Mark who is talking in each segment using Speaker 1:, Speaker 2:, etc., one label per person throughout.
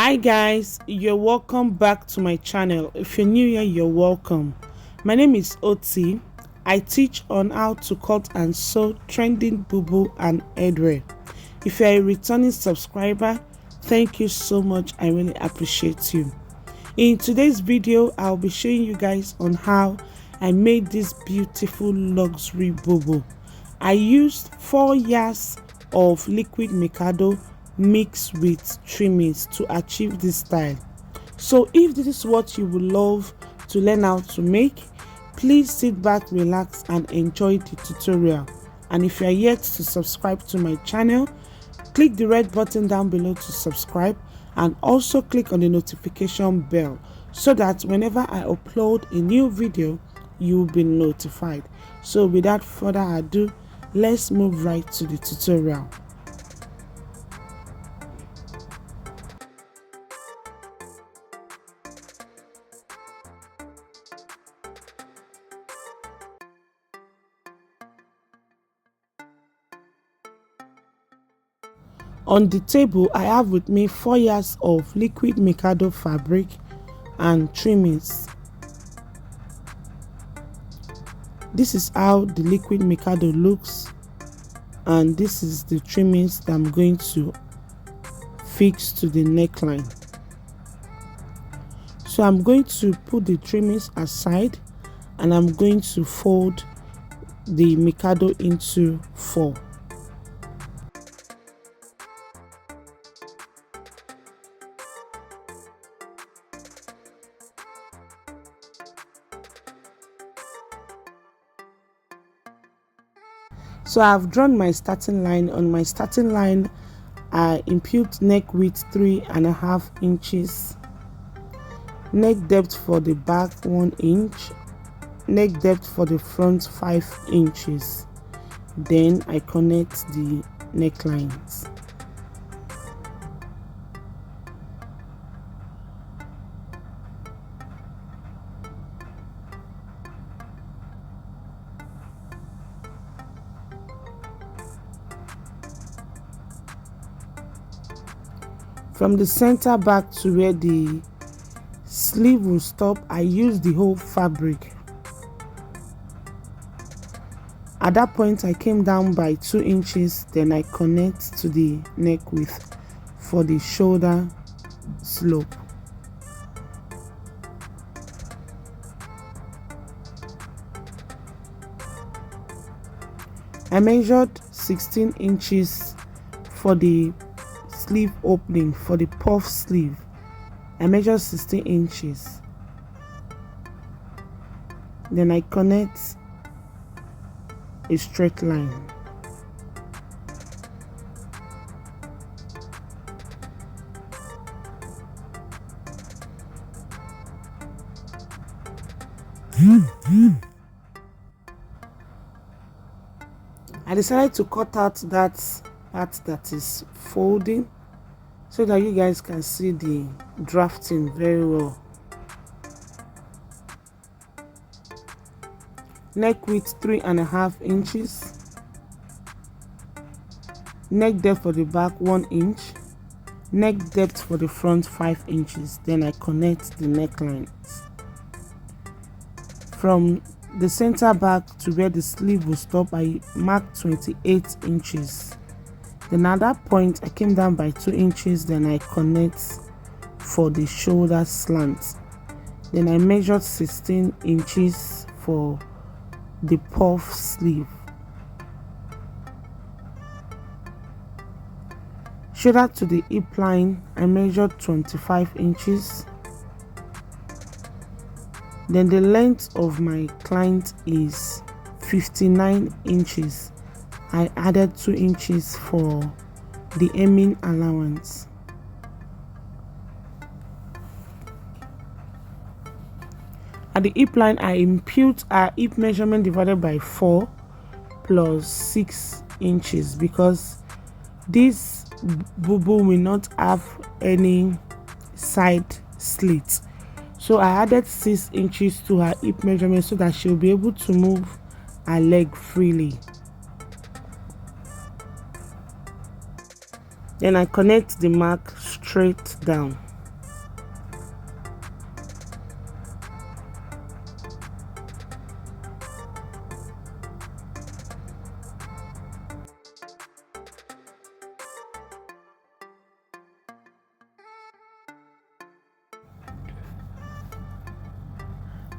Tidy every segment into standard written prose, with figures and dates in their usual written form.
Speaker 1: Hi guys, you're welcome back to my channel. If you're new here, you're welcome. My name is Oti. I teach on how to cut and sew trending bubu and headwear. If you're a returning subscriber, thank you so much. I really appreciate you. In today's video, I'll be showing you guys on how I made this beautiful luxury bubu. I used 4 yards of Liquid Mikado mixed with trimmings to achieve this style. So if this is what you would love to learn how to make, please sit back, relax and enjoy the tutorial. And if you are yet to subscribe to my channel, click the red button down below to subscribe, and also click on the notification bell so that whenever I upload a new video, you'll be notified. So without further ado, let's move right to the tutorial. On the table, I have with me 4 yards of Liquid Mikado fabric and trimmings. This is how the Liquid Mikado looks, and this is the trimmings that I'm going to fix to the neckline. So I'm going to put the trimmings aside and I'm going to fold the Mikado into 4. So I've drawn my starting line. On my starting line, I impute neck width 3.5 inches, neck depth for the back 1 inch, neck depth for the front 5 inches. Then I connect the necklines. From the center back to where the sleeve will stop, I use the whole fabric. At that point, I came down by 2 inches, then I connect to the neck width for the shoulder slope. I measured 16 inches for the sleeve opening. For the puff sleeve, I measured 16 inches. Then I connect a straight line. I decided to cut out that part that is folding so that you guys can see the drafting very well. Neck width 3.5 inches, neck depth for the back 1 inch, neck depth for the front 5 inches. Then I connect the necklines. From the center back to where the sleeve will stop, I marked 28 inches. Then at that point, I came down by 2 inches. Then I connect for the shoulder slant. Then I measured 16 inches for the puff sleeve. Shoulder to the hip line, I measured 25 inches. Then the length of my client is 59 inches. I added 2 inches for the hemming allowance. At the hip line, I impute our hip measurement divided by 4 plus 6 inches because this bubu will not have any side slits. So I added 6 inches to her hip measurement so that she'll be able to move her leg freely. Then I connect the mark straight down.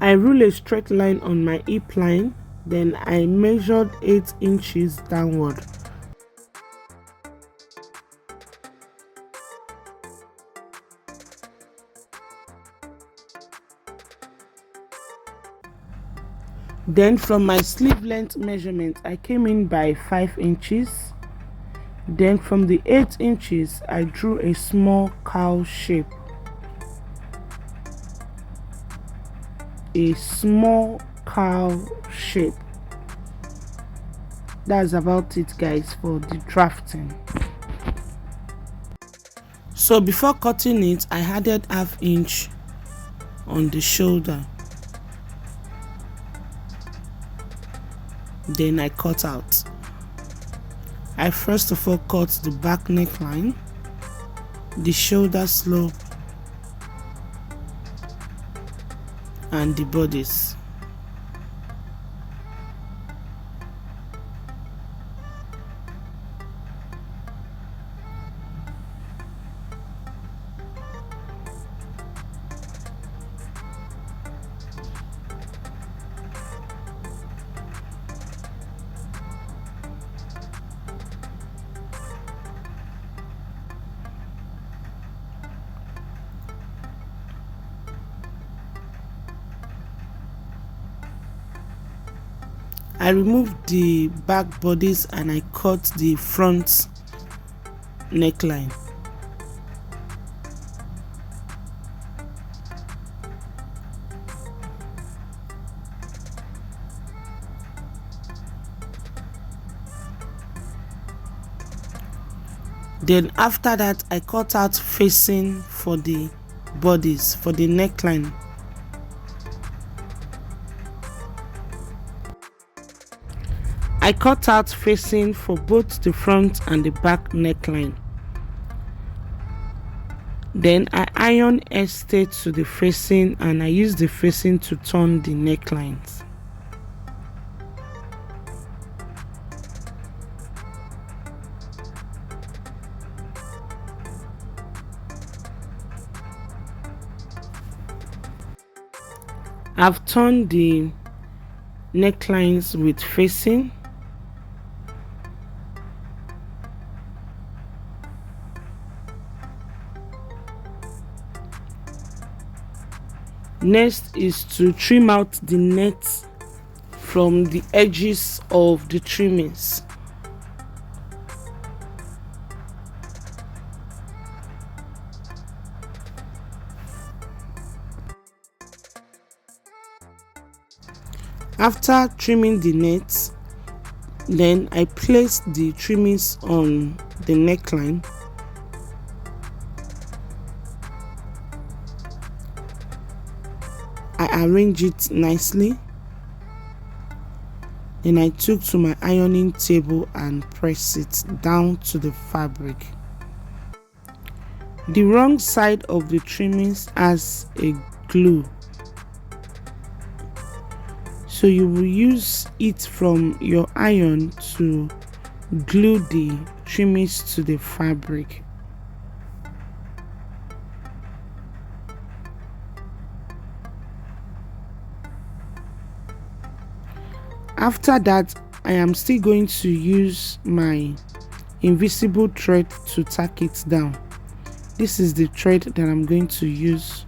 Speaker 1: I rule a straight line on my hip line, then I measured 8 inches downward. Then from my sleeve length measurement, I came in by 5 inches. Then from the 8 inches, I drew a small cowl shape. A small cowl shape. That's about it, guys, for the drafting. So before cutting it, I added ½ inch on the shoulder. Then I cut out. I first of all cut the back neckline, the shoulder slope, and the bodice. I removed the back bodice and I cut the front neckline. Then after that, I cut out facing for the bodice, for the neckline. I cut out facing for both the front and the back neckline. Then I iron estate to the facing and I use the facing to turn the necklines. I've turned the necklines with facing. Next is to trim out the net from the edges of the trimmings. After trimming the net, then I place the trimmings on the neckline. I arrange it nicely. Then I took to my ironing table and press it down to the fabric. The wrong side of the trimmings has a glue, so you will use it from your iron to glue the trimmings to the fabric. After that, I am still going to use my invisible thread to tack it down. This is the thread that I'm going to use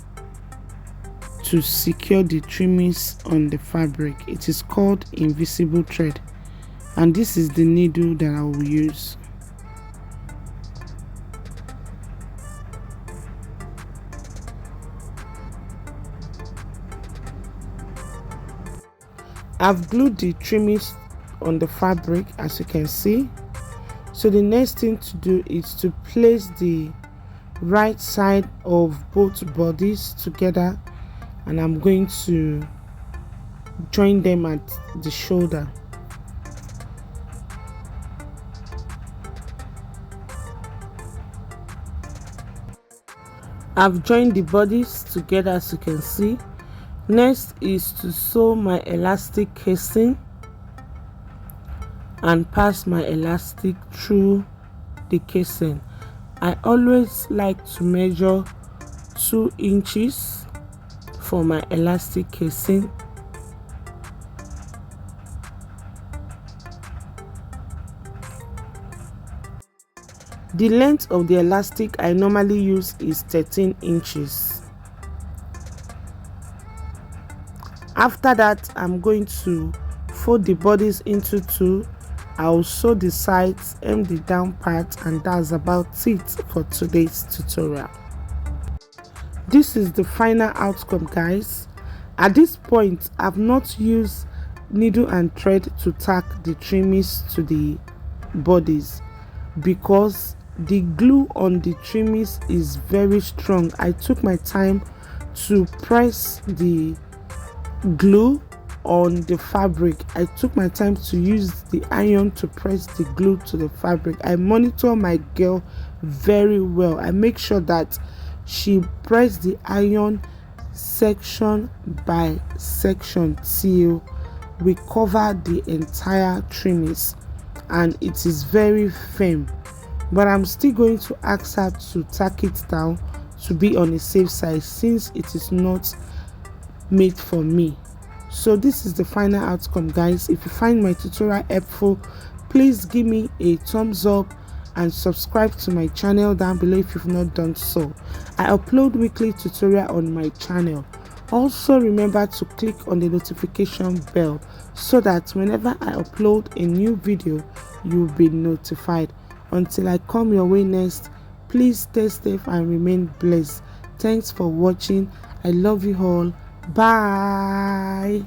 Speaker 1: to secure the trimmings on the fabric. It is called invisible thread, and this is the needle that I will use. I've glued the trimmings on the fabric, as you can see. So the next thing to do is to place the right side of both bodies together, and I'm going to join them at the shoulder. I've joined the bodies together, as you can see. Next is to sew my elastic casing and pass my elastic through the casing. I always like to measure 2 inches for my elastic casing. The length of the elastic I normally use is 13 inches. After that, I'm going to fold the bodies into two. I'll sew the sides, hem the down part, and that's about it for today's tutorial. This is the final outcome, guys. At this point, I've not used needle and thread to tack the trimmings to the bodies because the glue on the trimmings is very strong. I took my time to press the glue on the fabric. I took my time to use the iron to press the glue to the fabric. I monitor my girl very well. I make sure that she pressed the iron section by section till we cover the entire trimmings, and it is very firm. But I'm still going to ask her to tack it down to be on a safe side since it is not made for me. So this is the final outcome, guys. If you find my tutorial helpful, please give me a thumbs up and subscribe to my channel down below if you've not done so. I upload weekly tutorial on my channel. Also remember to click on the notification bell so that whenever I upload a new video, you'll be notified. Until I come your way next, please stay safe and remain blessed. Thanks for watching. I love you all. Bye.